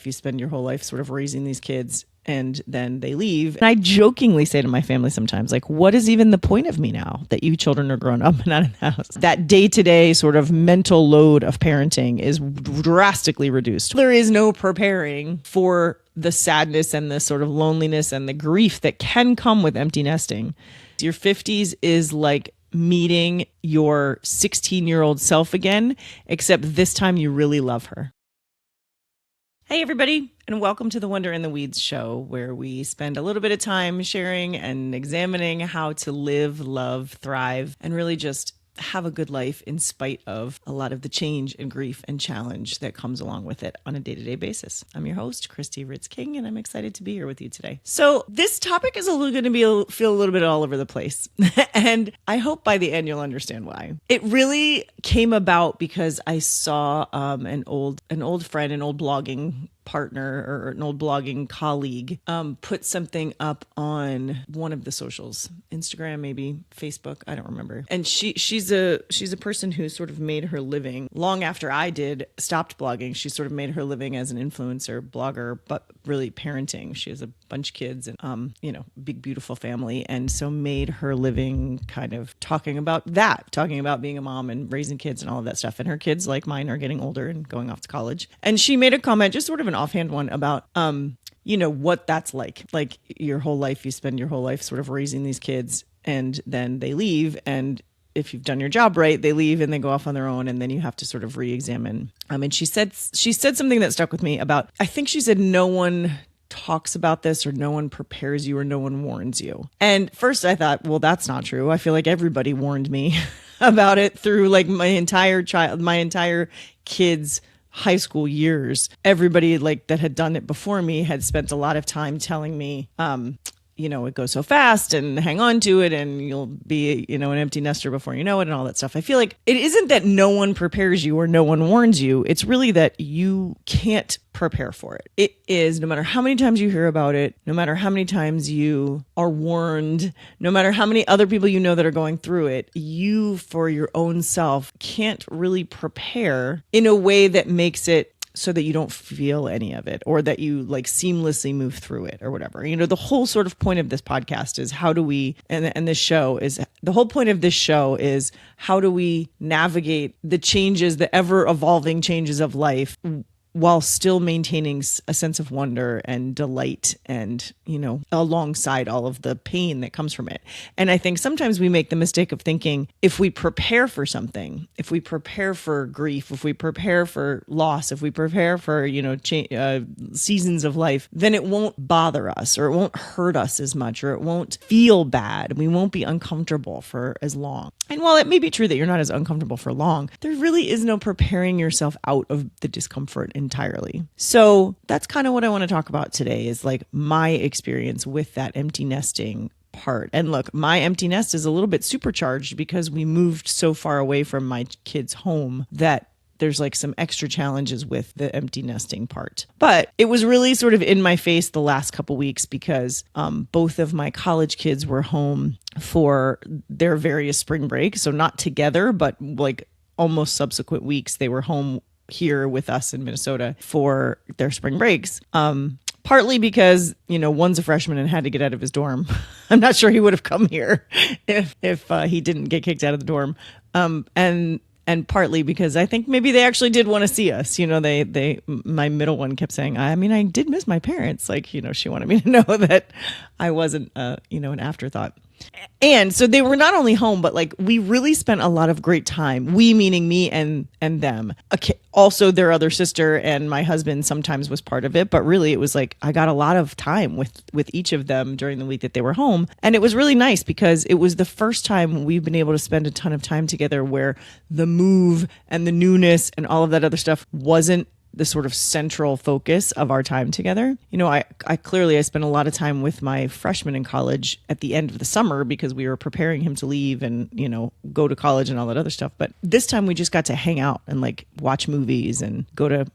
If you spend your whole life sort of raising these kids and then they leave. And I jokingly say to my family sometimes, like, what is even the point of me now that you children are grown up and out of the house? That day-to-day sort of mental load of parenting is drastically reduced. There is no preparing for the sadness and the sort of loneliness and the grief that can come with empty nesting. Your 50s is like meeting your 16-year-old self again, except this time you really love her. Hey, everybody, and welcome to the Wonder in the Weeds show, where we spend a little bit of time sharing and examining how to live, love, thrive, and really just have a good life in spite of a lot of the change and grief and challenge that comes along with it on a day-to-day basis. I'm your host, Christy Ritz-King, and I'm excited to be here with you today. So this topic is going to feel a little bit all over the place, and I hope by the end you'll understand why. It really came about because I saw an old friend, an old blogging partner or an old blogging colleague put something up on one of the socials, Instagram, maybe Facebook, I don't remember. And she's a person who sort of made her living long after I stopped blogging. She sort of made her living as an influencer blogger, but really parenting. She has a bunch of kids and big beautiful family, and so made her living kind of talking about being a mom and raising kids and all of that stuff. And her kids, like mine, are getting older and going off to college. And she made a comment, just sort of an offhand one, about what that's like you spend your whole life sort of raising these kids and then they leave, and if you've done your job right, they leave and they go off on their own, and then you have to sort of re-examine. And she said something that stuck with me about, I think she said, no one talks about this, or no one prepares you, or no one warns you. And first I thought, well, that's not true. I feel like everybody warned me about it through like my entire kids' high school years. Everybody like that had done it before me had spent a lot of time telling me, it goes so fast and hang on to it and you'll be, an empty nester before you know it and all that stuff. I feel like it isn't that no one prepares you or no one warns you. It's really that you can't prepare for it. It is, no matter how many times you hear about it, no matter how many times you are warned, no matter how many other people that are going through it, you for your own self can't really prepare in a way that makes it so that you don't feel any of it, or that you like seamlessly move through it or whatever. The whole sort of point of this podcast is how do we, and this show is, the whole point of this show is how do we navigate the changes, the ever evolving changes of life, while still maintaining a sense of wonder and delight and, alongside all of the pain that comes from it. And I think sometimes we make the mistake of thinking if we prepare for something, if we prepare for grief, if we prepare for loss, if we prepare for, seasons of life, then it won't bother us, or it won't hurt us as much, or it won't feel bad. We won't be uncomfortable for as long. And while it may be true that you're not as uncomfortable for long, there really is no preparing yourself out of the discomfort entirely. So that's kind of what I want to talk about today, is like my experience with that empty nesting part. And look, my empty nest is a little bit supercharged because we moved so far away from my kids' home that there's like some extra challenges with the empty nesting part. But it was really sort of in my face the last couple weeks because both of my college kids were home for their various spring breaks. So not together, but like almost subsequent weeks, they were home here with us in Minnesota for their spring breaks. Partly because, one's a freshman and had to get out of his dorm. I'm not sure he would have come here if he didn't get kicked out of the dorm. And partly because I think maybe they actually did want to see us. My middle one kept saying, I did miss my parents. Like, she wanted me to know that I wasn't, an afterthought. And so they were not only home, but like we really spent a lot of great time. We meaning me and them. Okay. Also, their other sister and my husband sometimes was part of it, but really it was like I got a lot of time with each of them during the week that they were home, and it was really nice because it was the first time we've been able to spend a ton of time together where the move and the newness and all of that other stuff wasn't the sort of central focus of our time together. I spent a lot of time with my freshman in college at the end of the summer because we were preparing him to leave and, go to college and all that other stuff. But this time we just got to hang out and like watch movies and go to,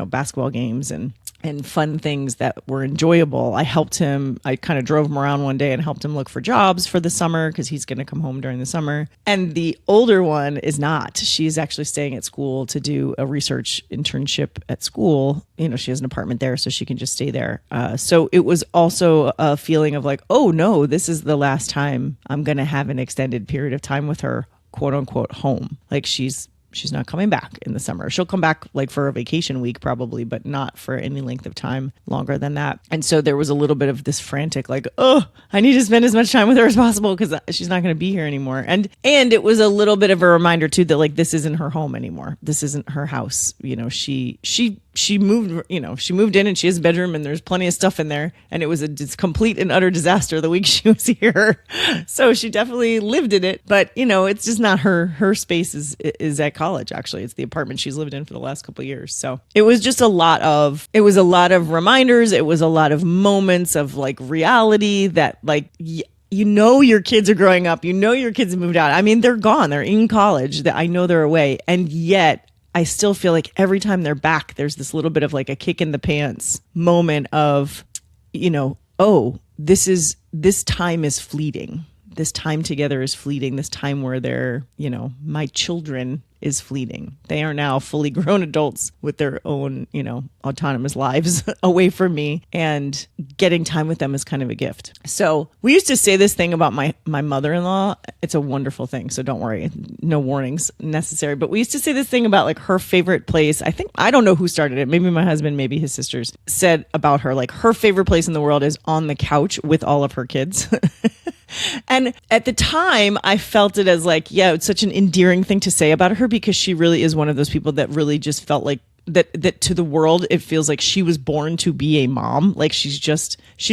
basketball games and and fun things that were enjoyable. I kind of drove him around one day and helped him look for jobs for the summer because he's going to come home during the summer. And the older one is not. She's actually staying at school to do a research internship at school. She has an apartment there, so she can just stay there. So it was also a feeling of like, oh no, this is the last time I'm going to have an extended period of time with her, quote unquote, home. Like she's not coming back in the summer. She'll come back like for a vacation week probably, but not for any length of time longer than that. And so there was a little bit of this frantic, like, oh, I need to spend as much time with her as possible because she's not going to be here anymore. And it was a little bit of a reminder too that like this isn't her home anymore. This isn't her house. She moved, she moved in and she has a bedroom and there's plenty of stuff in there. And it was a complete and utter disaster the week she was here. So she definitely lived in it, but it's just not her space is at college. Actually, it's the apartment she's lived in for the last couple of years. So it was just a lot of reminders. It was a lot of moments of like reality that like, your kids are growing up, your kids have moved out. I mean, they're gone. They're in college. I know they're away. And yet I still feel like every time they're back, there's this little bit of like a kick in the pants moment of, oh, this time is fleeting. This time together is fleeting. This time where they're, my children is fleeting. They are now fully grown adults with their own, autonomous lives away from me, and getting time with them is kind of a gift. So we used to say this thing about my mother-in-law. It's a wonderful thing. So don't worry. No warnings necessary. But we used to say this thing about like her favorite place. I don't know who started it. Maybe my husband, maybe his sisters said about her, like her favorite place in the world is on the couch with all of her kids. And at the time, I felt it as like, yeah, it's such an endearing thing to say about her because she really is one of those people that really just felt like that to the world, it feels like she was born to be a mom. Like she's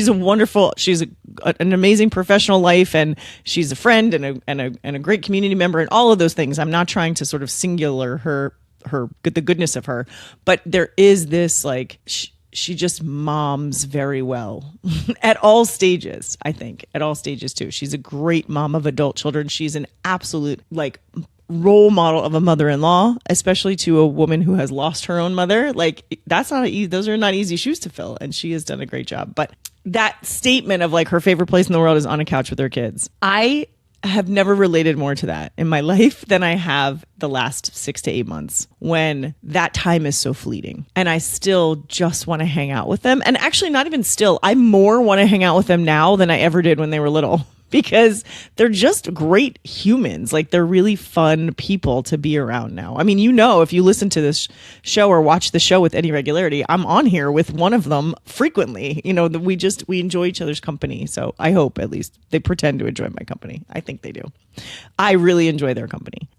an amazing professional life, and she's a friend and a great community member and all of those things. I'm not trying to sort of singular her the goodness of her, but there is this like, she just moms very well at all stages, I think, at all stages too. She's a great mom of adult children. She's an absolute like role model of a mother-in-law, especially to a woman who has lost her own mother. Like those are not easy shoes to fill. And she has done a great job. But that statement of like her favorite place in the world is on a couch with her kids. I have never related more to that in my life than I have the last 6 to 8 months, when that time is so fleeting and I still just want to hang out with them. And actually not even still, I more want to hang out with them now than I ever did when they were little, because they're just great humans. Like they're really fun people to be around now. I mean, if you listen to this show or watch the show with any regularity, I'm on here with one of them frequently. We enjoy each other's company. So I hope at least they pretend to enjoy my company. I think they do. I really enjoy their company.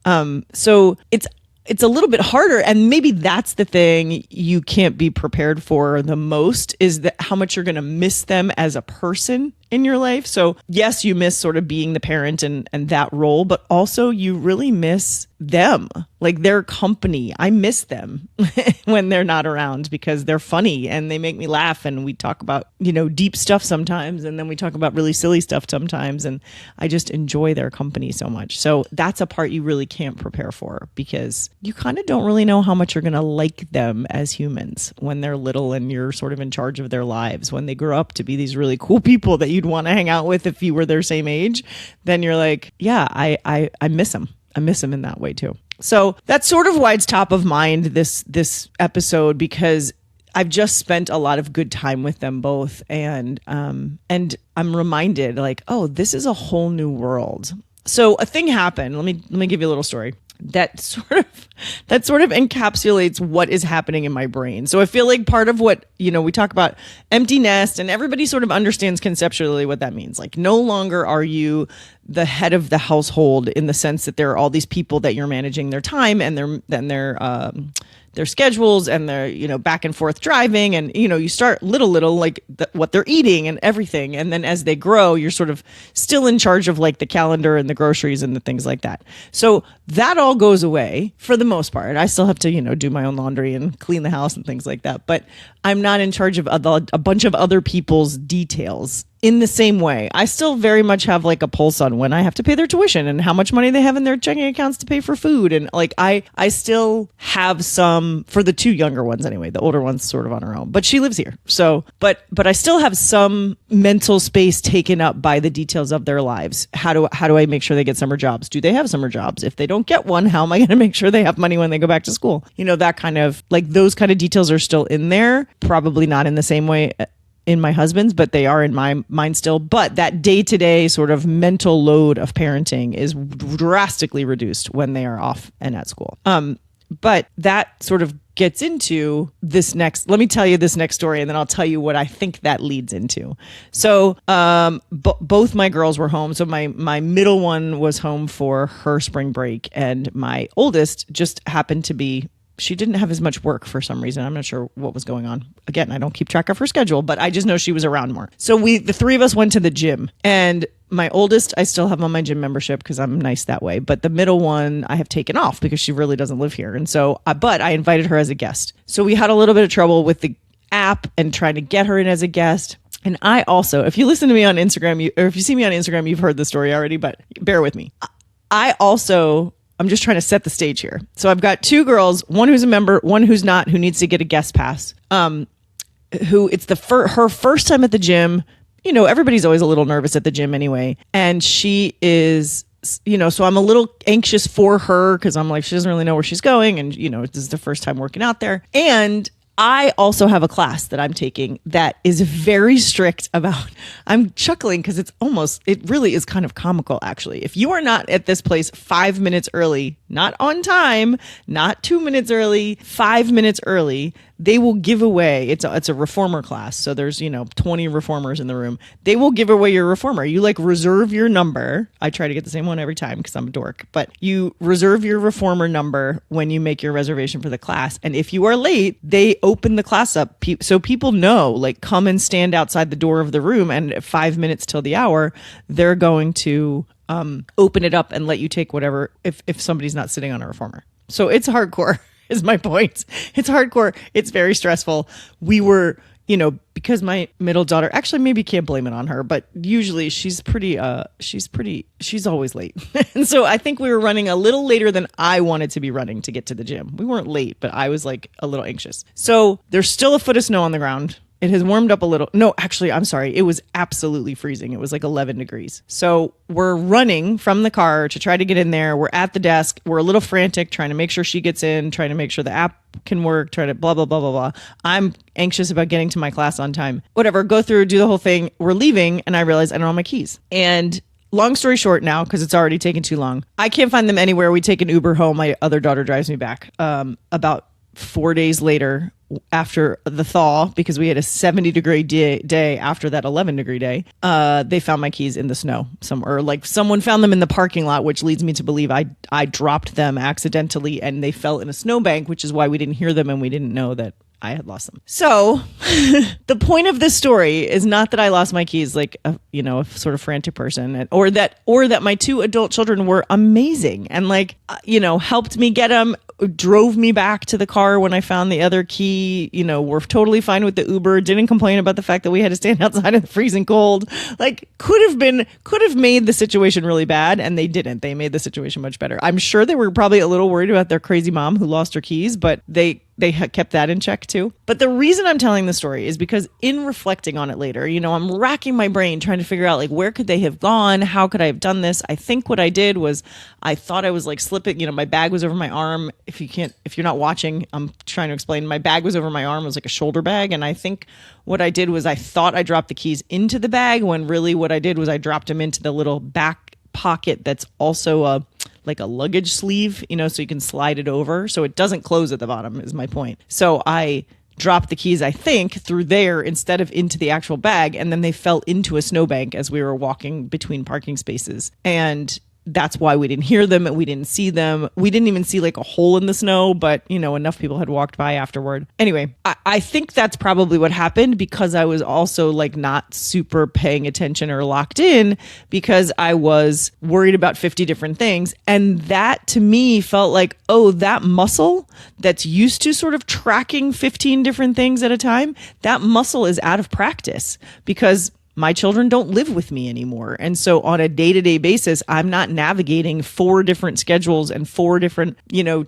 So it's a little bit harder, and maybe that's the thing you can't be prepared for the most, is that how much you're going to miss them as a person in your life. So yes, you miss sort of being the parent and that role, but also you really miss them, like their company. I miss them when they're not around because they're funny and they make me laugh, and we talk about, deep stuff sometimes, and then we talk about really silly stuff sometimes, and I just enjoy their company so much. So that's a part you really can't prepare for, because you kind of don't really know how much you're going to like them as humans when they're little and you're sort of in charge of their lives. When they grow up to be these really cool people that you'd want to hang out with if you were their same age, then you're like, yeah, I miss them. I miss them in that way too. So that's sort of why it's top of mind this episode, because I've just spent a lot of good time with them both, and I'm reminded like, oh, this is a whole new world. So a thing happened. Let me give you a little story that sort of encapsulates what is happening in my brain. So I feel like part of what, we talk about empty nest, and everybody sort of understands conceptually what that means. Like no longer are you the head of the household in the sense that there are all these people that you're managing their time and their schedules and their, back and forth driving. And, you start little, like what they're eating and everything. And then as they grow, you're sort of still in charge of like the calendar and the groceries and the things like that. So that all goes away for the most part. I still have to, do my own laundry and clean the house and things like that. But I'm not in charge of a bunch of other people's details in the same way. I still very much have like a pulse on when I have to pay their tuition and how much money they have in their checking accounts to pay for food. And like, I still have some, for the two younger ones anyway, the older one's sort of on her own, but she lives here. So, but I still have some mental space taken up by the details of their lives. How do I make sure they get summer jobs? Do they have summer jobs? If they don't get one, how am I going to make sure they have money when they go back to school? You know, that kind of, like, those kind of details are still in there. Probably not in the same way in my husband's, but they are in my mind still. But that day-to-day sort of mental load of parenting is drastically reduced when they are off and at school. But that sort of gets into this next, let me tell you this next story, and then I'll tell you what I think that leads into. So both my girls were home. So my middle one was home for her spring break, and my oldest just happened to be, she didn't have as much work for some reason. I'm not sure what was going on. Again, I don't keep track of her schedule, but I just know she was around more. So the three of us went to the gym, and my oldest, I still have on my gym membership because I'm nice that way. But the middle one I have taken off because she really doesn't live here. And so, but I invited her as a guest. So we had a little bit of trouble with the app and trying to get her in as a guest. And I also, if you listen to me on Instagram, or if you see me on Instagram, you've heard the story already, but bear with me. I'm just trying to set the stage here. So I've got two girls, one who's a member, one who's not, who needs to get a guest pass. Who it's her first time at the gym. You know, everybody's always a little nervous at the gym anyway. And she is, you know, so I'm a little anxious for her because I'm like, she doesn't really know where she's going. And, you know, this is the first time working out there. And I also have a class that I'm taking that is very strict about, I'm chuckling because it really is kind of comical, actually. If you are not at this place 5 minutes early, not on time, not 2 minutes early, 5 minutes early, they will give away, it's a reformer class. So there's, 20 reformers in the room. They will give away your reformer. You like reserve your number. I try to get the same one every time because I'm a dork, but you reserve your reformer number when you make your reservation for the class. And if you are late, they open the class up. So people know, like, come and stand outside the door of the room. And at 5 minutes till the hour, they're going to open it up and let you take whatever, if somebody's not sitting on a reformer. So it's hardcore. Is my point. It's hardcore. It's very stressful. We were, because my middle daughter, actually maybe can't blame it on her, but usually she's always late. And so I think we were running a little later than I wanted to be running to get to the gym. We weren't late, but I was like a little anxious. So there's still a foot of snow on the ground. It has warmed up a little. No, actually, I'm sorry. It was absolutely freezing. It was like 11 degrees. So we're running from the car to try to get in there. We're at the desk. We're a little frantic, trying to make sure she gets in, trying to make sure the app can work, trying to blah, blah, blah, blah, blah. I'm anxious about getting to my class on time. Whatever, go through, do the whole thing. We're leaving, and I realize I don't have my keys. And long story short now, because it's already taken too long, I can't find them anywhere. We take an Uber home. My other daughter drives me back. About 4 days later, after the thaw, because we had a 70-degree day after that 11-degree day, they found my keys in the snow. Someone found them in the parking lot, which leads me to believe I dropped them accidentally and they fell in a snowbank, which is why we didn't hear them and we didn't know that I had lost them. So the point of this story is not that I lost my keys like a sort of frantic person, or that my two adult children were amazing and helped me get them, drove me back to the car when I found the other key, were totally fine with the Uber, didn't complain about the fact that we had to stand outside in the freezing cold. Could have made the situation really bad, and they didn't. They made the situation much better. I'm sure they were probably a little worried about their crazy mom who lost her keys, but they kept that in check too. But the reason I'm telling the story is because in reflecting on it later, I'm racking my brain trying to figure out where could they have gone? How could I have done this? I think what I did was I thought I was slipping, my bag was over my arm. If you're not watching, I'm trying to explain. My bag was over my arm. It was like a shoulder bag. And I think what I did was I thought I dropped the keys into the bag when really what I did was I dropped them into the little back pocket that's also a luggage sleeve, so you can slide it over. So it doesn't close at the bottom is my point. So I dropped the keys, I think, through there instead of into the actual bag. And then they fell into a snowbank as we were walking between parking spaces. And that's why we didn't hear them and we didn't see them. We didn't even see a hole in the snow, but enough people had walked by afterward. Anyway, I think that's probably what happened because I was also not super paying attention or locked in because I was worried about 50 different things. And that to me felt like, oh, that muscle that's used to sort of tracking 15 different things at a time, that muscle is out of practice because my children don't live with me anymore. And so on a day-to-day basis, I'm not navigating 4 different schedules and 4 different,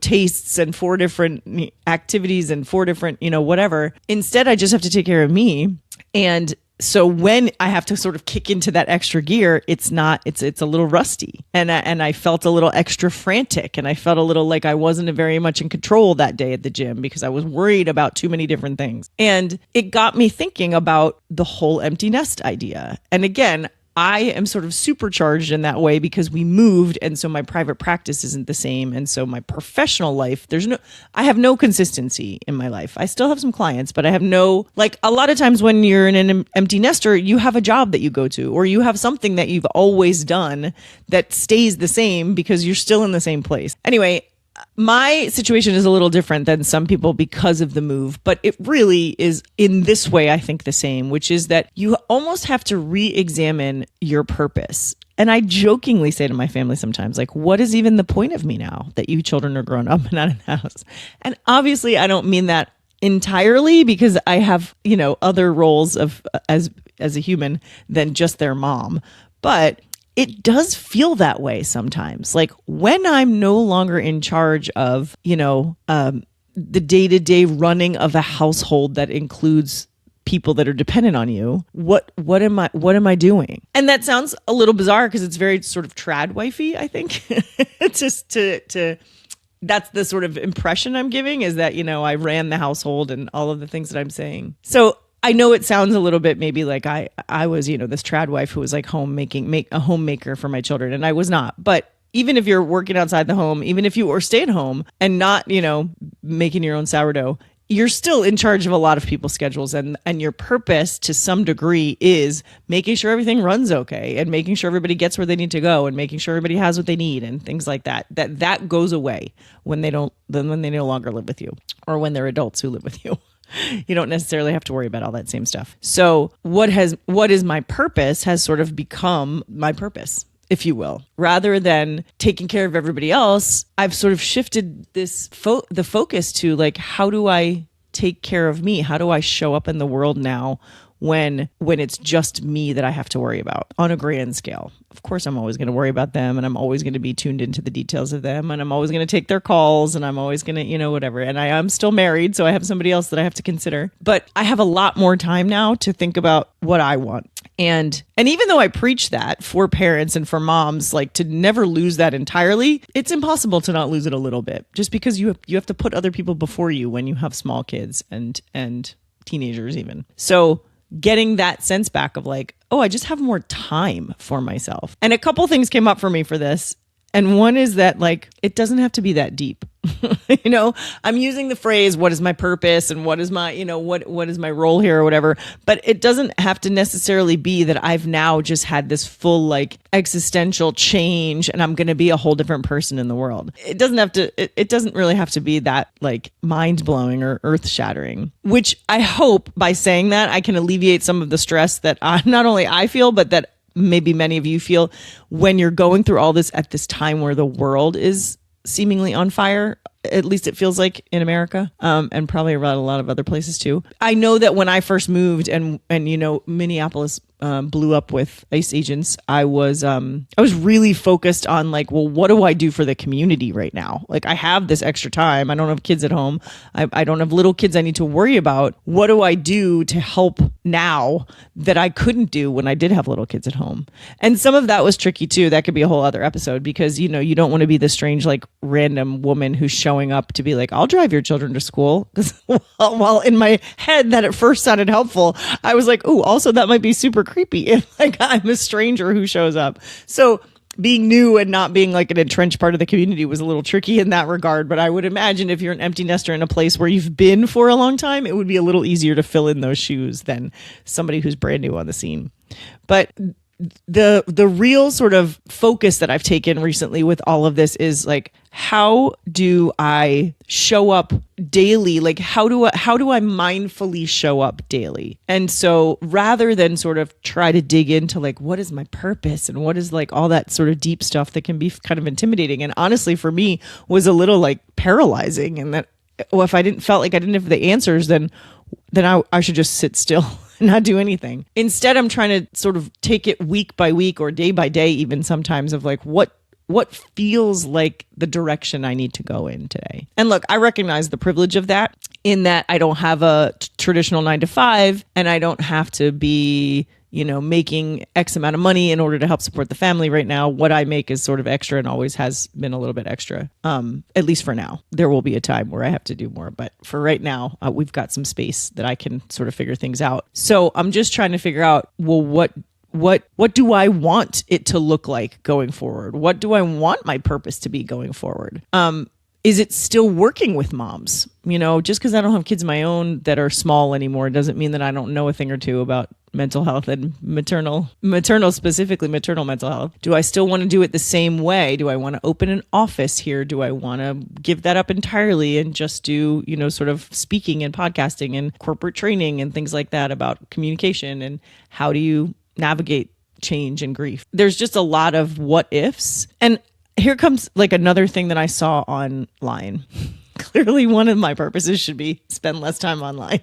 tastes and 4 different activities and 4 different, whatever. Instead, I just have to take care of me. And so when I have to sort of kick into that extra gear, it's a little rusty, and I felt a little extra frantic, and I felt a little like I wasn't very much in control that day at the gym because I was worried about too many different things. And it got me thinking about the whole empty nest idea. And again, I am sort of supercharged in that way because we moved, and so my private practice isn't the same, and so my professional life, I have no consistency in my life. I still have some clients, but I have no, like, a lot of times when you're an empty nester, you have a job that you go to, or you have something that you've always done that stays the same because you're still in the same place. Anyway, my situation is a little different than some people because of the move, but it really is in this way, I think, the same, which is that you almost have to re-examine your purpose. And I jokingly say to my family sometimes, like, what is even the point of me now that you children are grown up and not in the house? And obviously I don't mean that entirely, because I have, other roles of as a human than just their mom. But it does feel that way sometimes. Like when I'm no longer in charge of, the day-to-day running of a household that includes people that are dependent on you, what am I doing? And that sounds a little bizarre because it's very sort of trad wifey, I think. It's just to that's the sort of impression I'm giving, is that, I ran the household and all of the things that I'm saying. So I know it sounds a little bit maybe like I was, this trad wife who was like a homemaker for my children, and I was not. But even if you're working outside the home, even if you were stay at home and not, making your own sourdough, you're still in charge of a lot of people's schedules, and your purpose to some degree is making sure everything runs okay, and making sure everybody gets where they need to go, and making sure everybody has what they need and things like that. That goes away when they no longer live with you, or when they're adults who live with you. You don't necessarily have to worry about all that same stuff. So what is my purpose has sort of become my purpose, if you will. Rather than taking care of everybody else, I've sort of shifted the focus to, like, how do I take care of me? How do I show up in the world now when it's just me that I have to worry about on a grand scale? Of course, I'm always going to worry about them, and I'm always going to be tuned into the details of them, and I'm always going to take their calls, and I'm always going to, whatever. And I am still married, so I have somebody else that I have to consider. But I have a lot more time now to think about what I want. And even though I preach that for parents and for moms, like, to never lose that entirely, it's impossible to not lose it a little bit, just because you have to put other people before you when you have small kids and teenagers even. So getting that sense back of like, oh, I just have more time for myself. And a couple things came up for me for this. And one is that, like, it doesn't have to be that deep. I'm using the phrase, what is my purpose and what is my, what is my role here or whatever. But it doesn't have to necessarily be that I've now just had this full, like, existential change and I'm going to be a whole different person in the world. It doesn't really have to be that, like, mind blowing or earth shattering, which I hope by saying that I can alleviate some of the stress that not only I feel, but that maybe many of you feel when you're going through all this at this time where the world is seemingly on fire. At least it feels like in America, and probably around a lot of other places too. I know that when I first moved and Minneapolis blew up with ICE agents, I was really focused on, like, well, what do I do for the community right now? Like, I have this extra time. I don't have kids at home. I don't have little kids I need to worry about. What do I do to help now that I couldn't do when I did have little kids at home? And some of that was tricky too. That could be a whole other episode, because, you don't want to be the strange, like, random woman who's showing up to be like, I'll drive your children to school. Because while in my head that at first sounded helpful, I was like, oh, also that might be super creepy if, like, I'm a stranger who shows up. So being new and not being, like, an entrenched part of the community was a little tricky in that regard. But I would imagine if you're an empty nester in a place where you've been for a long time, it would be a little easier to fill in those shoes than somebody who's brand new on the scene. But the real sort of focus that I've taken recently with all of this is, like, how do I show up daily? Like, how do I mindfully show up daily? And so rather than sort of try to dig into, like, what is my purpose and what is, like, all that sort of deep stuff that can be kind of intimidating, and honestly for me was a little, like, paralyzing, and that, well, if I didn't have the answers, then I should just sit still not do anything. Instead, I'm trying to sort of take it week by week or day by day, even sometimes, of like what feels like the direction I need to go in today. And look, I recognize the privilege of that, in that I don't have a traditional 9 to 5, and I don't have to be, making X amount of money in order to help support the family right now. What I make is sort of extra and always has been a little bit extra. At least for now. There will be a time where I have to do more, but for right now, we've got some space that I can sort of figure things out. So I'm just trying to figure out, well, what do I want it to look like going forward? What do I want my purpose to be going forward? Is it still working with moms? Just because I don't have kids of my own that are small anymore doesn't mean that I don't know a thing or two about mental health and specifically maternal mental health. Do I still want to do it the same way? Do I want to open an office here? Do I want to give that up entirely and just do, sort of speaking and podcasting and corporate training and things like that about communication? And how do you navigate change and grief? There's just a lot of what ifs. And here comes like another thing that I saw online. Clearly one of my purposes should be spend less time online.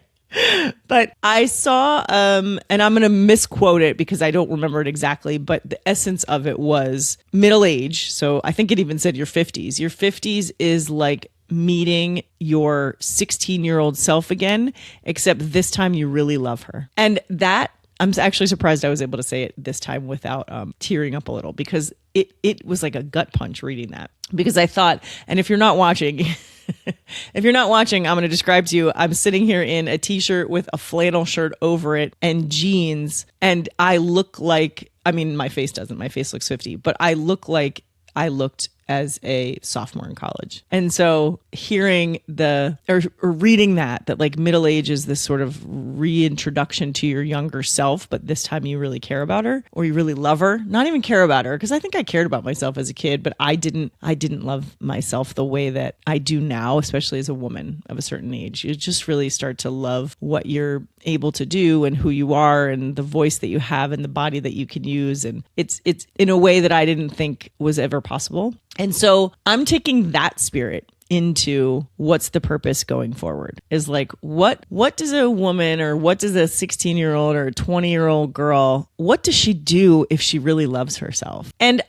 But I saw, and I'm going to misquote it because I don't remember it exactly, but the essence of it was middle age. So I think it even said your 50s. Your 50s is like meeting your 16-year-old self again, except this time you really love her. And that, I'm actually surprised I was able to say it this time without tearing up a little, because it was like a gut punch reading that. Because I thought, and if you're not watching, I'm going to describe to you, I'm sitting here in a t-shirt with a flannel shirt over it and jeans. And I look like, my face doesn't, my face looks 50, but I look like I looked as a sophomore in college. And so hearing or reading that like middle age is this sort of reintroduction to your younger self, but this time you really care about her, or you really love her. Not even care about her, because I think I cared about myself as a kid, but I didn't love myself the way that I do now, especially as a woman of a certain age. You just really start to love what you're able to do and who you are and the voice that you have and the body that you can use. And it's in a way that I didn't think was ever possible. And so I'm taking that spirit into what's the purpose going forward, is like, what does a woman, or what does a 16-year-old or a 20-year-old girl, what does she do if she really loves herself? And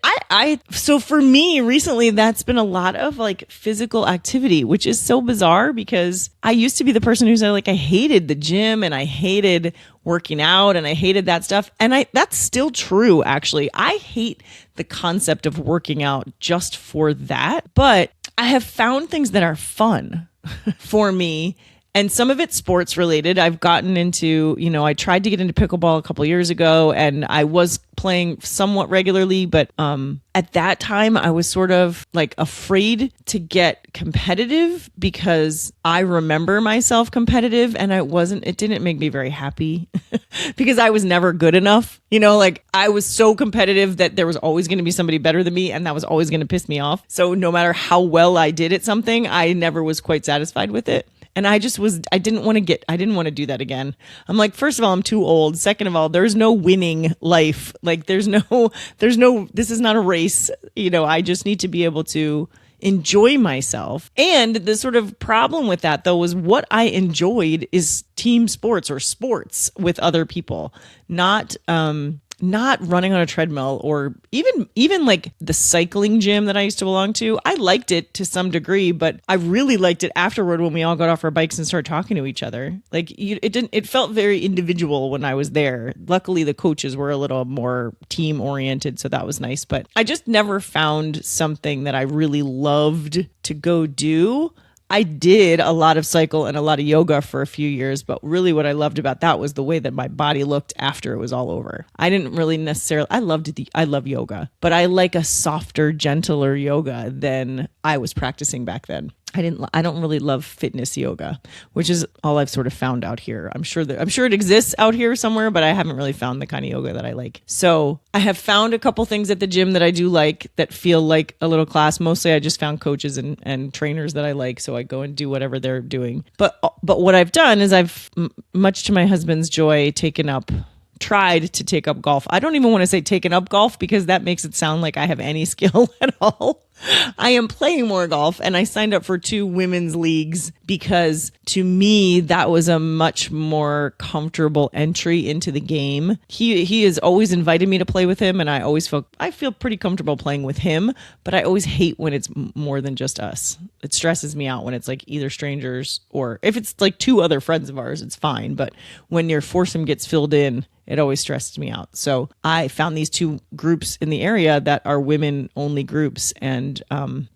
so for me recently, that's been a lot of like physical activity, which is so bizarre because I used to be the person who said like, I hated the gym and I hated working out and I hated that stuff. And that's still true, actually. I hate the concept of working out just for that, but I have found things that are fun for me. And some of it's sports related. I've gotten into, I tried to get into pickleball a couple years ago, and I was playing somewhat regularly, but at that time I was sort of like afraid to get competitive because I remember myself competitive, and it didn't make me very happy because I was never good enough. Like I was so competitive that there was always going to be somebody better than me, and that was always going to piss me off. So no matter how well I did at something, I never was quite satisfied with it. And I didn't want to do that again. I'm like, first of all, I'm too old. Second of all, there's no winning life. Like this is not a race. I just need to be able to enjoy myself. And the sort of problem with that though was what I enjoyed is team sports or sports with other people, not running on a treadmill, or even like the cycling gym that I used to belong to. I liked it to some degree, but I really liked it afterward when we all got off our bikes and started talking to each other. Like it felt very individual when I was there. Luckily the coaches were a little more team oriented, so that was nice, but I just never found something that I really loved to go do. I did a lot of cycle and a lot of yoga for a few years, but really what I loved about that was the way that my body looked after it was all over. I didn't really necessarily, I love yoga, but I like a softer, gentler yoga than I was practicing back then. I don't really love fitness yoga, which is all I've sort of found out here. I'm sure it exists out here somewhere, but I haven't really found the kind of yoga that I like. So I have found a couple things at the gym that I do like that feel like a little class. Mostly I just found coaches and trainers that I like. So I go and do whatever they're doing. But what I've done is I've, much to my husband's joy, tried to take up golf. I don't even want to say taken up golf because that makes it sound like I have any skill at all. I am playing more golf, and I signed up for 2 women's leagues because to me that was a much more comfortable entry into the game. He has always invited me to play with him, and I feel pretty comfortable playing with him, but I always hate when it's more than just us. It stresses me out when it's like either strangers, or if it's like 2 other friends of ours, it's fine, but when your foursome gets filled in, it always stresses me out. So I found these 2 groups in the area that are women only groups. And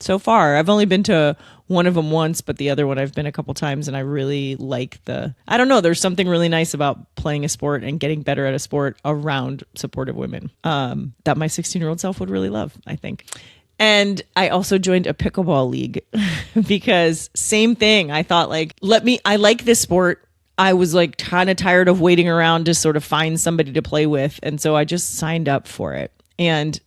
so far, I've only been to one of them once, but the other one I've been a couple times, and I really like I don't know, there's something really nice about playing a sport and getting better at a sport around supportive women that my 16-year-old self would really love, I think. And I also joined a pickleball league because same thing. I thought like, I like this sport. I was like kind of tired of waiting around to sort of find somebody to play with. And so I just signed up for it. And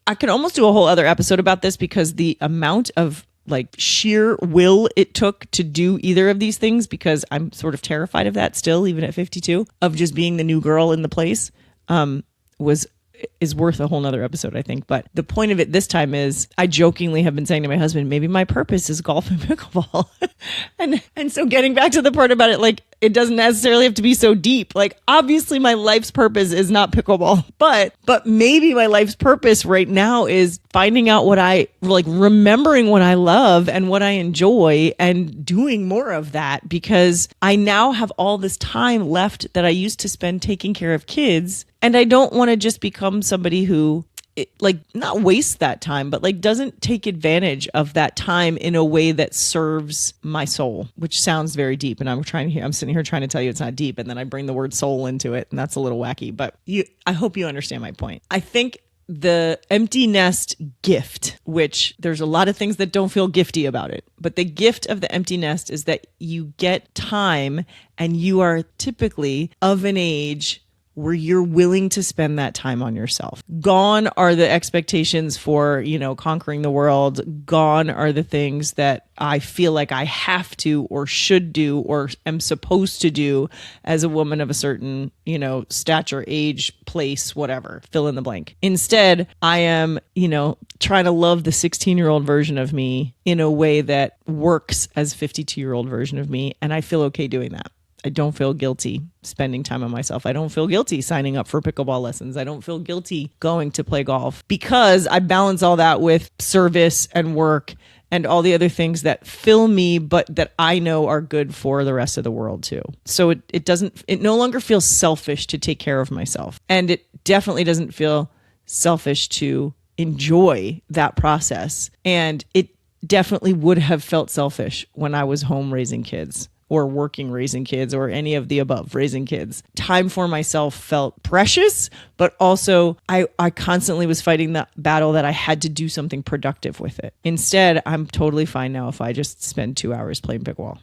I could almost do a whole other episode about this because the amount of like sheer will it took to do either of these things, because I'm sort of terrified of that still, even at 52, of just being the new girl in the place, is worth a whole nother episode, I think. But the point of it this time is I jokingly have been saying to my husband, maybe my purpose is golf and pickleball. and so getting back to the part about it, like, it doesn't necessarily have to be so deep. Like, obviously my life's purpose is not pickleball, but maybe my life's purpose right now is finding out remembering what I love and what I enjoy and doing more of that, because I now have all this time left that I used to spend taking care of kids. And I don't want to just become somebody who not wastes that time, but like doesn't take advantage of that time in a way that serves my soul, which sounds very deep. And I'm sitting here trying to tell you it's not deep. And then I bring the word soul into it. And that's a little wacky, but I hope you understand my point. I think the empty nest gift, which there's a lot of things that don't feel gifty about it, but the gift of the empty nest is that you get time, and you are typically of an age where you're willing to spend that time on yourself. Gone are the expectations for, conquering the world. Gone are the things that I feel like I have to or should do or am supposed to do as a woman of a certain, stature, age, place, whatever, fill in the blank. Instead, I am, trying to love the 16-year-old version of me in a way that works as 52-year-old version of me. And I feel okay doing that. I don't feel guilty spending time on myself. I don't feel guilty signing up for pickleball lessons. I don't feel guilty going to play golf, because I balance all that with service and work and all the other things that fill me, but that I know are good for the rest of the world too. So it no longer feels selfish to take care of myself. And it definitely doesn't feel selfish to enjoy that process. And it definitely would have felt selfish when I was home raising kids, or working raising kids, or any of the above raising kids. Time for myself felt precious, but also I constantly was fighting that battle that I had to do something productive with it. Instead, I'm totally fine now if I just spend 2 hours playing pickleball.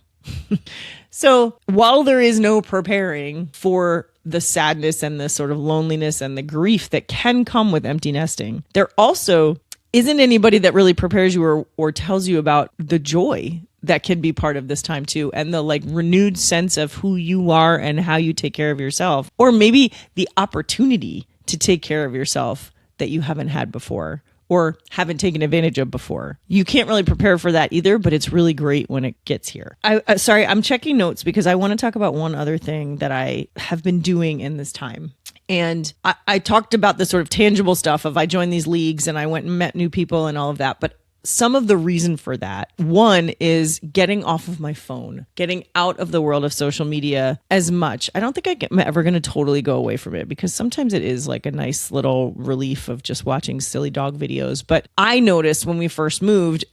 So while there is no preparing for the sadness and the sort of loneliness and the grief that can come with empty nesting, there also isn't anybody that really prepares you or tells you about the joy that can be part of this time too, and the renewed sense of who you are and how you take care of yourself, or maybe the opportunity to take care of yourself that you haven't had before or haven't taken advantage of before. You can't really prepare for that either, but it's really great when it gets here. I'm checking notes because I want to talk about one other thing that I have been doing in this time. And I talked about the sort of tangible stuff of I joined these leagues and I went and met new people and all of that. But some of the reason for that, one, is getting off of my phone, getting out of the world of social media as much. I don't think I'm ever going to totally go away from it, because sometimes it is like a nice little relief of just watching silly dog videos. But I noticed when we first moved,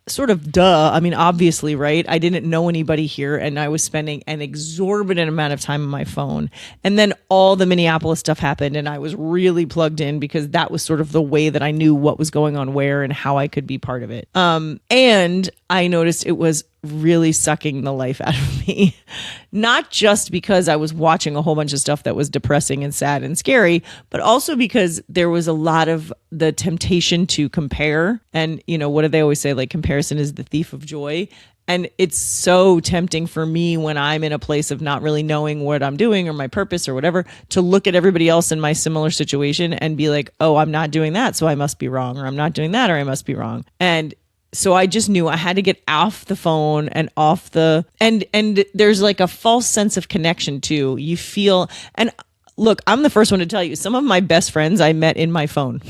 sort of obviously, right? I didn't know anybody here, and I was spending an exorbitant amount of time on my phone. And then all the Minneapolis stuff happened, and I was really plugged in because that was sort of the way that I knew what was going on where and how I could be part of it. And I noticed it was really sucking the life out of me. Not just because I was watching a whole bunch of stuff that was depressing and sad and scary, but also because there was a lot of the temptation to compare. And, what do they always say? Like, comparison is the thief of joy. And it's so tempting for me when I'm in a place of not really knowing what I'm doing or my purpose or whatever, to look at everybody else in my similar situation and be like, oh, I'm not doing that, so I must be wrong, or I'm not doing that, or I must be wrong. And so I just knew I had to get off the phone and off the, and there's like a false sense of connection too. You feel, and look, I'm the first one to tell you, some of my best friends I met in my phone.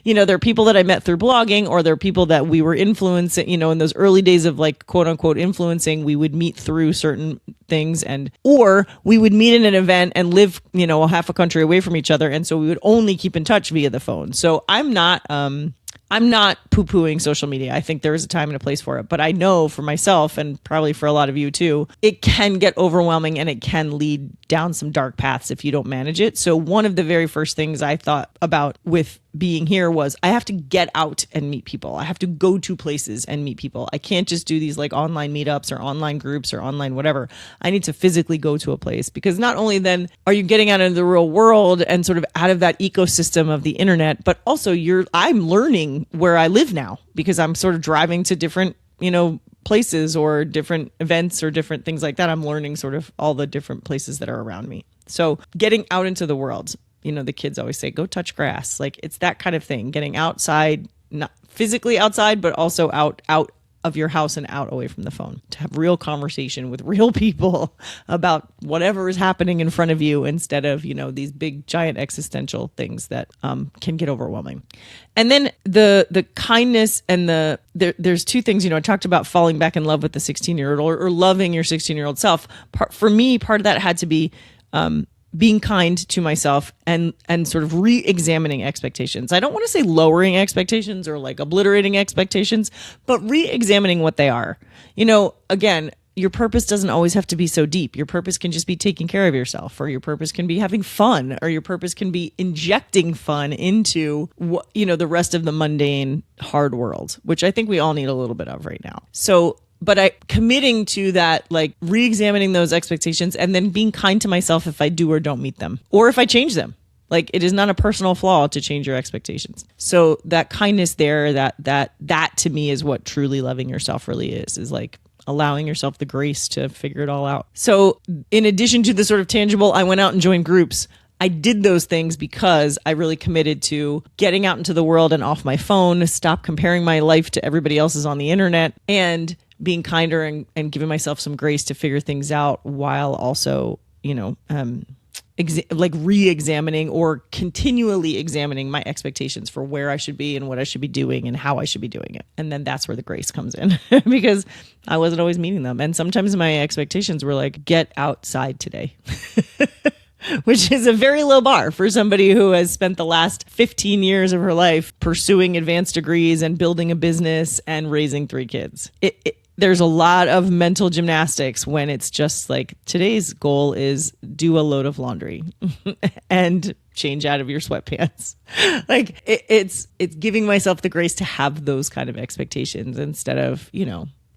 There are people that I met through blogging, or there are people that we were influencing, in those early days of like quote unquote influencing, we would meet through certain things, or we would meet in an event and live, half a country away from each other. And so we would only keep in touch via the phone. So I'm not poo-pooing social media. I think there is a time and a place for it. But I know for myself, and probably for a lot of you too, it can get overwhelming and it can lead down some dark paths if you don't manage it. So one of the very first things I thought about with being here was I have to get out and meet people. I have to go to places and meet people. I can't just do these like online meetups or online groups or online whatever. I need to physically go to a place, because not only then are you getting out into the real world and sort of out of that ecosystem of the internet, but also I'm learning where I live now, because I'm sort of driving to different, places or different events or different things like that. I'm learning sort of all the different places that are around me. So getting out into the world, the kids always say, go touch grass. Like it's that kind of thing, getting outside, not physically outside, but also out of your house and out away from the phone, to have real conversation with real people about whatever is happening in front of you, instead of, these big giant existential things that can get overwhelming. And then the kindness and there's two things, I talked about falling back in love with the 16-year-old or loving your 16-year-old self. For me, part of that had to be being kind to myself and sort of re-examining expectations. I don't want to say lowering expectations or like obliterating expectations, but re-examining what they are. Again, your purpose doesn't always have to be so deep. Your purpose can just be taking care of yourself, or your purpose can be having fun, or your purpose can be injecting fun into the rest of the mundane, hard world, which I think we all need a little bit of right now. So but committing to that, like re-examining those expectations and then being kind to myself if I do or don't meet them, or if I change them. Like it is not a personal flaw to change your expectations. So that kindness there, that to me is what truly loving yourself really is like allowing yourself the grace to figure it all out. So in addition to the sort of tangible, I went out and joined groups. I did those things because I really committed to getting out into the world and off my phone, stop comparing my life to everybody else's on the internet, and being kinder and giving myself some grace to figure things out, while also, re-examining or continually examining my expectations for where I should be and what I should be doing and how I should be doing it. And then that's where the grace comes in because I wasn't always meeting them. And sometimes my expectations were like, get outside today. Which is a very low bar for somebody who has spent the last 15 years of her life pursuing advanced degrees and building a business and raising 3 kids. There's a lot of mental gymnastics when it's just like, today's goal is do a load of laundry and change out of your sweatpants. Like it's giving myself the grace to have those kind of expectations instead of,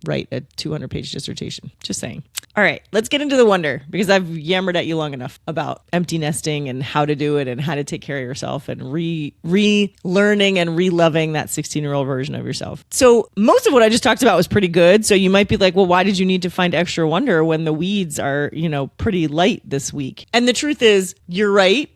write a 200-page dissertation. Just saying. All right, let's get into the wonder, because I've yammered at you long enough about empty nesting and how to do it and how to take care of yourself and relearning and reloving that 16-year-old version of yourself. So most of what I just talked about was pretty good. So you might be like, well, why did you need to find extra wonder when the weeds are, pretty light this week? And the truth is, you're right.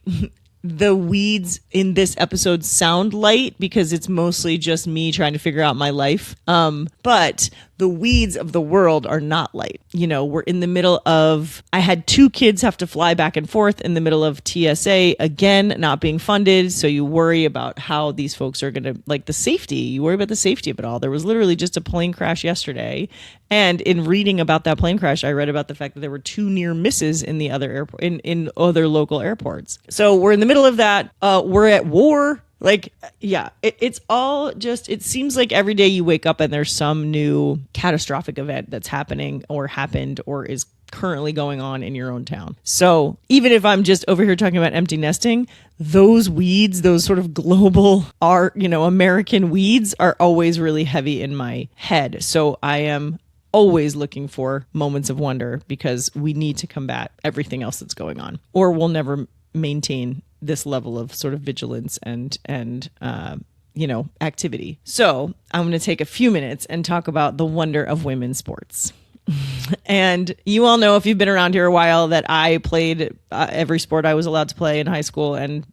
The weeds in this episode sound light because it's mostly just me trying to figure out my life. But the weeds of the world are not light. We're in the middle of, I had 2 kids have to fly back and forth in the middle of TSA, again, not being funded. So you worry about how these folks are going to, like the safety, you worry about the safety of it all. There was literally just a plane crash yesterday. And in reading about that plane crash, I read about the fact that there were 2 near misses in the other airport, in other local airports. So we're in the middle of that. We're at war. Like, yeah, it's all just, it seems like every day you wake up and there's some new catastrophic event that's happening or happened or is currently going on in your own town. So even if I'm just over here talking about empty nesting, those weeds, those sort of global American weeds are always really heavy in my head. So I am always looking for moments of wonder because we need to combat everything else that's going on, or we'll never maintain this level of sort of vigilance and activity. So I'm going to take a few minutes and talk about the wonder of women's sports. And you all know, if you've been around here a while, that I played every sport I was allowed to play in high school and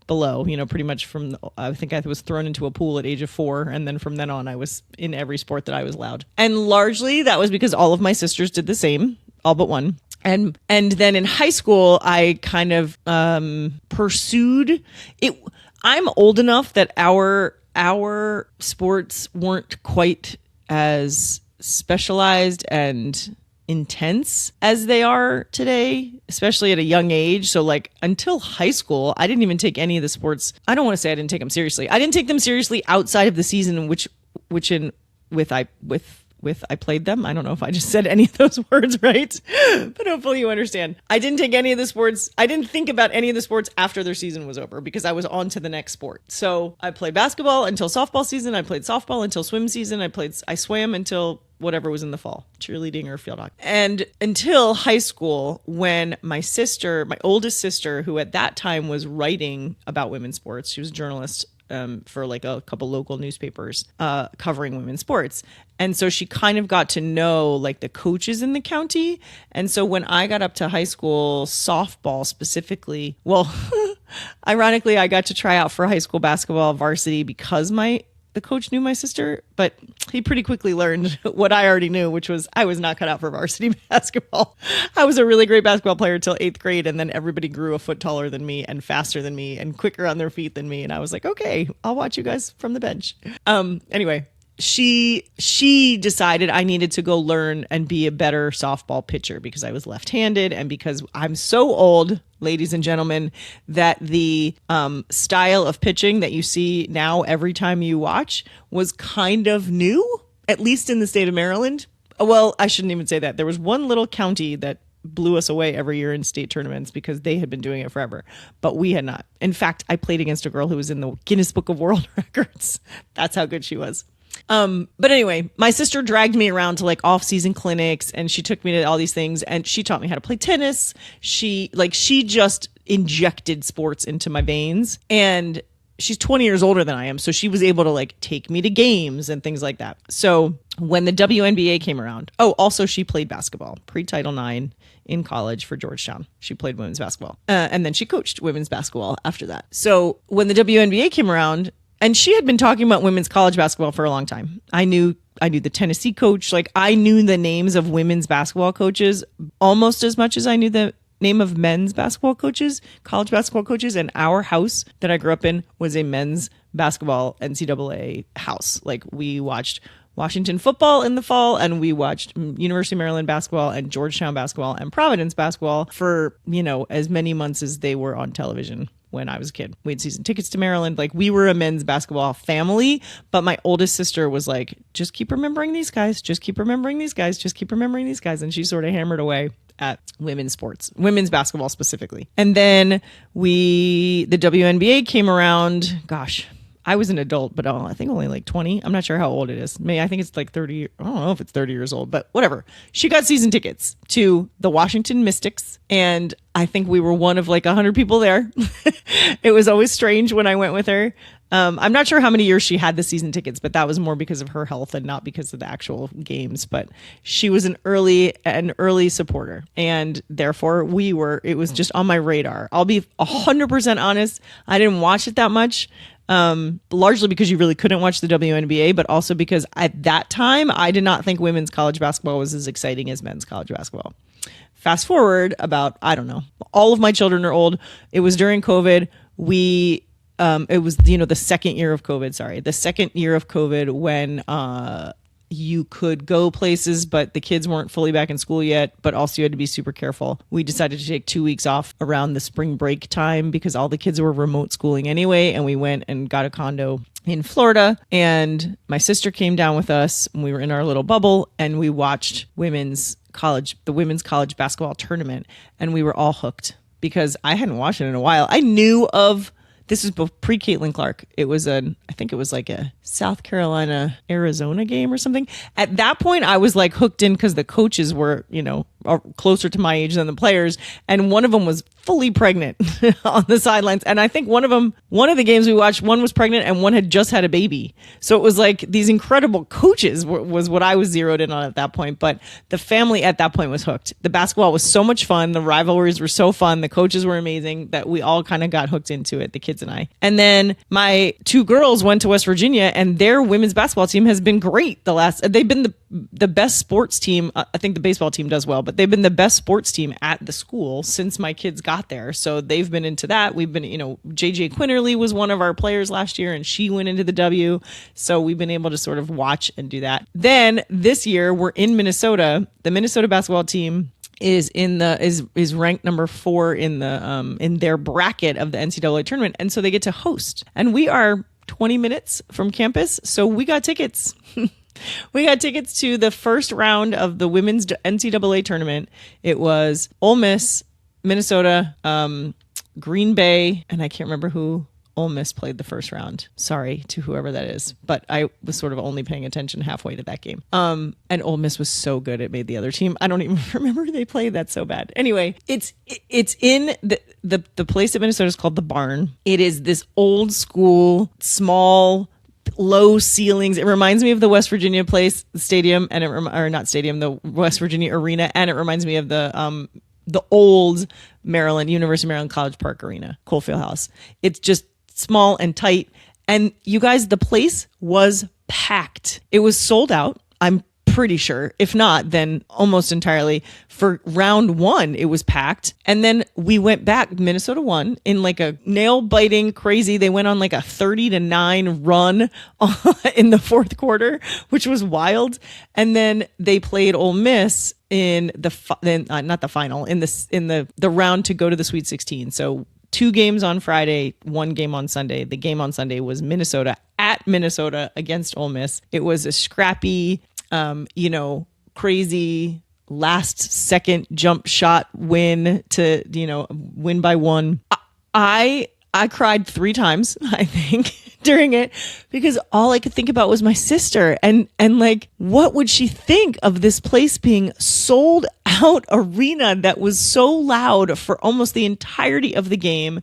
below, pretty much from, I think I was thrown into a pool at age of 4. And then from then on, I was in every sport that I was allowed. And largely that was because all of my sisters did the same, all but one. And then in high school, I kind of pursued it. I'm old enough that our sports weren't quite as specialized and intense as they are today, especially at a young age. So like until high school, I didn't even take any of the sports. I don't want to say I didn't take them seriously. I didn't take them seriously outside of the season, which I played them. I don't know if I just said any of those words right, but hopefully you understand. I didn't take any of the sports. I didn't think about any of the sports after their season was over because I was on to the next sport. So I played basketball until softball season. I played softball until swim season. I swam until whatever was in the fall, cheerleading or field hockey. And until high school, when my oldest sister, who at that time was writing about women's sports, she was a journalist for like a couple local newspapers covering women's sports. And so she kind of got to know like the coaches in the county. And so when I got up to high school softball specifically, well, ironically, I got to try out for high school basketball varsity because the coach knew my sister, but he pretty quickly learned what I already knew, which was I was not cut out for varsity basketball. I was a really great basketball player until 8th grade, and then everybody grew a foot taller than me and faster than me and quicker on their feet than me. And I was like, okay, I'll watch you guys from the bench. Anyway, she decided I needed to go learn and be a better softball pitcher because I was left-handed and because I'm so old, ladies and gentlemen, that the style of pitching that you see now every time you watch was kind of new, at least in the state of Maryland. Well, I shouldn't even say that. There was one little county that blew us away every year in state tournaments because they had been doing it forever, but we had not. In fact, I played against a girl who was in the Guinness Book of World Records. That's how good she was. But anyway, my sister dragged me around to like off-season clinics, and she took me to all these things, and she taught me how to play tennis. She just injected sports into my veins, and she's 20 years older than I am. So she was able to like take me to games and things like that. So when the WNBA came around, also she played basketball pre-Title IX in college for Georgetown. She played women's basketball. And then she coached women's basketball after that. So when the WNBA came around, and she had been talking about women's college basketball for a long time. I knew the Tennessee coach. Like I knew the names of women's basketball coaches almost as much as I knew the name of men's basketball coaches, college basketball coaches. And our house that I grew up in was a men's basketball NCAA house. Like we watched Washington football in the fall, and we watched University of Maryland basketball and Georgetown basketball and Providence basketball for, as many months as they were on television. When I was a kid, we had season tickets to Maryland. Like we were a men's basketball family, but my oldest sister was like, just keep remembering these guys. Just keep remembering these guys. Just keep remembering these guys. And she sort of hammered away at women's sports, women's basketball specifically. And then the WNBA came around. Gosh, I was an adult, but I think only like 20. I'm not sure how old it is. Maybe I think it's like 30. I don't know if it's 30 years old, but whatever. She got season tickets to the Washington Mystics. And I think we were one of like 100 people there. It was always strange when I went with her. I'm not sure how many years she had the season tickets, but that was more because of her health and not because of the actual games. But she was an early supporter, and therefore it was just on my radar. I'll be 100% honest. I didn't watch it that much. Largely because you really couldn't watch the WNBA, but also because at that time, I did not think women's college basketball was as exciting as men's college basketball. Fast forward about, I don't know, all of my children are old. It was during COVID. It was, the second year of COVID when, you could go places, but the kids weren't fully back in school yet, but also you had to be super careful. We decided to take 2 weeks off around the spring break time because all the kids were remote schooling anyway. And we went and got a condo in Florida, and my sister came down with us, and we were in our little bubble, and we watched the women's college basketball tournament, and we were all hooked because I hadn't watched it in a while. I knew of This was pre-Caitlin Clark. I think it was like a South Carolina, Arizona game or something. At that point, I was like hooked in because the coaches were, closer to my age than the players. And one of them was fully pregnant on the sidelines. And I think one of the games we watched, one was pregnant and one had just had a baby. So it was like these incredible coaches was what I was zeroed in on at that point. But the family at that point was hooked. The basketball was so much fun. The rivalries were so fun. The coaches were amazing that we all kind of got hooked into it, the kids and I. And then my two girls went to West Virginia, and their women's basketball team has been great. They've been the best sports team. I think the baseball team does well, but they've been the best sports team at the school since my kids got there. So they've been into that. We've been, JJ Quinterly was one of our players last year, and she went into the W. So we've been able to sort of watch and do that. Then this year we're in Minnesota. The Minnesota basketball team is ranked number 4 in their bracket of the NCAA tournament, and so they get to host. And we are 20 minutes from campus, so we got tickets. We got tickets to the first round of the women's NCAA tournament. It was Ole Miss, Minnesota, Green Bay, and I can't remember who Ole Miss played the first round. Sorry to whoever that is, but I was sort of only paying attention halfway to that game. And Ole Miss was so good it made the other team. I don't even remember who they played. That's so bad. Anyway, it's in the place in Minnesota is called the Barn. It is this old school, small, low ceilings. It reminds me of the West Virginia place, the stadium, and the West Virginia arena, and it reminds me of the old University of Maryland College Park Arena, Coalfield House. It's just small and tight. And you guys, the place was packed. It was sold out, I'm pretty sure. If not, then almost entirely. For round 1, it was packed. And then we went back. Minnesota won in like a nail-biting crazy. They went on like a 30-9 run in the fourth quarter, which was wild. And then they played Ole Miss in not the final, in the round to go to the Sweet 16. So 2 games on Friday, 1 game on Sunday. The game on Sunday was Minnesota at Minnesota against Ole Miss. It was a scrappy, crazy last second jump shot win to, win by 1. I cried 3 times, I think, during it, because all I could think about was my sister and like, what would she think of this place being sold out arena that was so loud for almost the entirety of the game.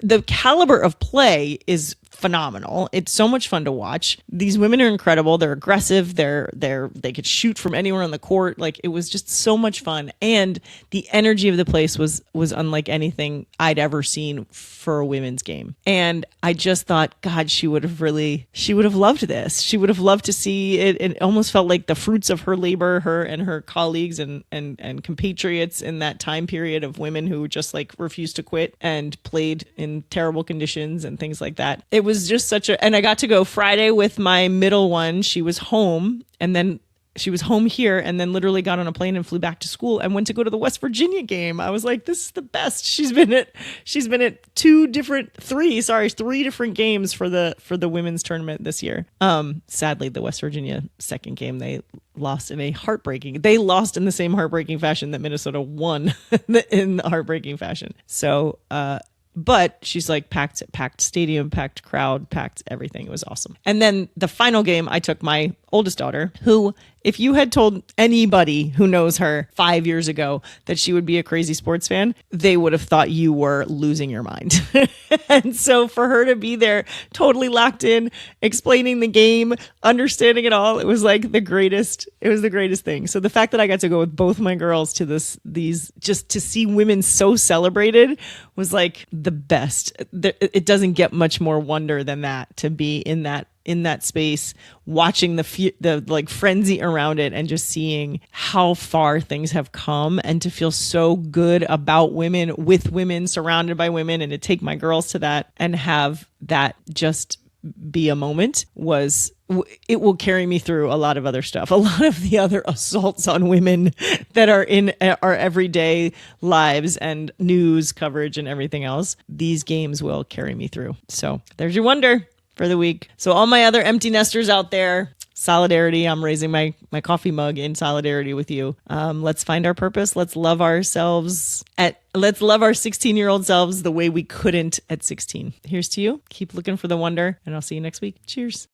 The caliber of play is phenomenal. It's so much fun to watch. These women are incredible. They're aggressive. They could shoot from anywhere on the court. Like, it was just so much fun. And the energy of the place was unlike anything I'd ever seen for a women's game. And I just thought, God, she would have loved this. She would have loved to see it. It almost felt like the fruits of her labor, her and her colleagues and compatriots in that time period of women who just like refused to quit and played in terrible conditions and things like that. It was just and I got to go Friday with my middle one. She was home, and then she was home here, and then literally got on a plane and flew back to school and went to go to the West Virginia game. I was like, this is the best. She's been at 3 different games for the women's tournament this year. Sadly, the West Virginia second game, they lost in the same heartbreaking fashion that Minnesota won in the heartbreaking fashion. So, but she's like packed stadium, packed crowd, packed everything. It was awesome. And then the final game, I took my oldest daughter, who, if you had told anybody who knows her 5 years ago that she would be a crazy sports fan, they would have thought you were losing your mind. And so for her to be there, totally locked in, explaining the game, understanding it all, it was like the greatest. It was the greatest thing. So the fact that I got to go with both my girls to these just to see women so celebrated was like the best. It doesn't get much more wonder than that, to be in that space, watching the like frenzy around it and just seeing how far things have come, and to feel so good about women, with women, surrounded by women, and to take my girls to that and have that just be a moment it will carry me through a lot of other stuff, a lot of the other assaults on women that are in our everyday lives and news coverage and everything else. These games will carry me through. So there's your wonder for the week. So all my other empty nesters out there, solidarity. I'm raising my coffee mug in solidarity with you. Let's find our purpose. Let's love ourselves. Let's love our 16-year-old selves the way we couldn't at 16. Here's to you. Keep looking for the wonder, and I'll see you next week. Cheers.